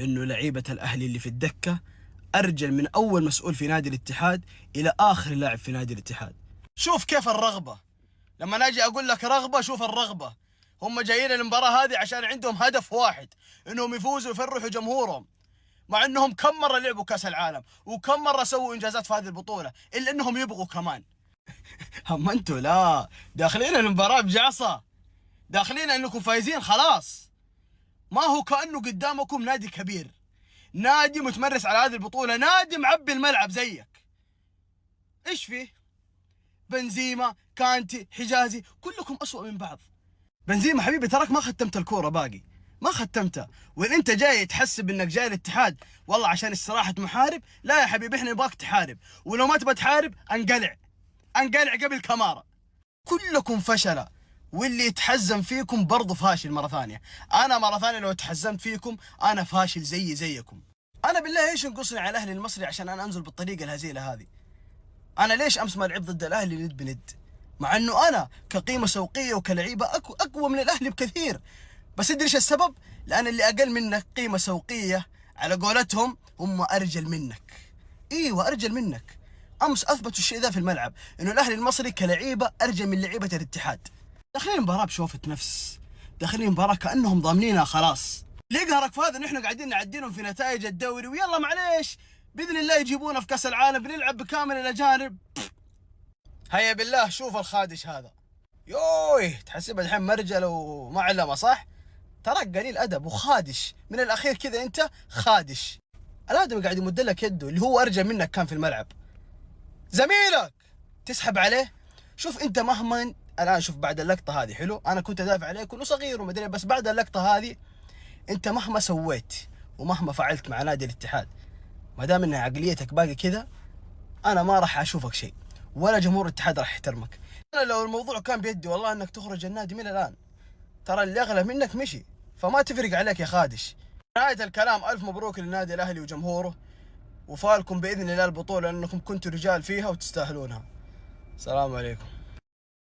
إنه لعيبة الأهلي اللي في الدكة أرجل من أول مسؤول في نادي الاتحاد إلى آخر لاعب في نادي الاتحاد. شوف كيف الرغبة، لما ناجي أقول لك رغبة شوف الرغبة. هم جايين المباراة هذه عشان عندهم هدف واحد، إنهم يفوزوا ويفرحوا جمهورهم، مع إنهم كم مرة لعبوا كأس العالم وكم مرة سووا إنجازات في هذه البطولة، إلا إنهم يبغوا كمان. أما أنتوا لا، داخلين المباراة بجعصة، داخلين إنكم فايزين خلاص. ما هو كأنه قدامكم نادي كبير، نادي متمرس على هذه البطولة، نادي معبي الملعب زيك. إيش فيه؟ بنزيما، كانتي، حجازي، كلكم أسوأ من بعض. بنزيما حبيبي تراك ما ختمت الكورة باقي، ما ختمتها، وإن أنت جاي تحسب إنك جاي الاتحاد والله عشان استراحة محارب، لا يا حبيبي إحنا نبغاك تحارب، ولو ما تبغى تحارب انقلع قبل كمارة. كلكم فشلة، واللي يتحزم فيكم برضو فاشل مرة ثانية. أنا مرة ثانية لو تحزمت فيكم أنا فاشل زيكم. أنا بالله إيش ينقصني على الأهلي المصري عشان أنا أنزل بالطريقة الهزيلة هذه؟ أنا ليش أمس ما لعب ضد الأهلي ند بند؟ مع أنه أنا كقيمة سوقية وكلعيبة أقوى من الأهلي بكثير، بس أدري إيش السبب؟ لأن اللي أقل منك قيمة سوقية على قولتهم هم أرجل منك. إيوه أرجل منك. أمس أثبتوا الشيء ذا في الملعب، إنه الأهلي المصري كلعيبة أرجل من لعيبة الاتحاد. داخلين المباراة بشوفة نفس، داخلين المباراة كأنهم ضامنينها خلاص. ليه قهرك في هذا إن إحنا قاعدين نعدينهم في نتائج الدوري، ويلا معليش بإذن الله يجيبونا في كأس العالم بنلعب بكامل الأجانب. هيا بالله شوف الخادش هذا، يوه تحسبه الحين مرجل وما علمه صح؟ تراك قليل أدب وخادش من الأخير كذا، أنت خادش. الآدم قاعد يمد لك يده اللي هو أرجل منك كان في الملعب، زميلك تسحب عليه. شوف أنت مهما الآن، شوف بعد اللقطة هذه حلو، أنا كنت أدافع عليه كله صغير ومدري، بس بعد اللقطة هذه أنت مهما سويت ومهما فعلت مع نادي الاتحاد، ما دام إن عقليتك باقي كذا أنا ما راح أشوفك شيء، ولا جمهور الاتحاد راح يحترمك. أنا لو الموضوع كان بيدي والله إنك تخرج النادي من الآن، ترى اللي أغلى منك مشي، فما تفرق عليك يا خادش. نهاية الكلام ألف مبروك للنادي الأهلي وجمهوره، وفالكم بإذن الله البطولة لأنكم كنتوا رجال فيها وتستاهلونها. السلام عليكم.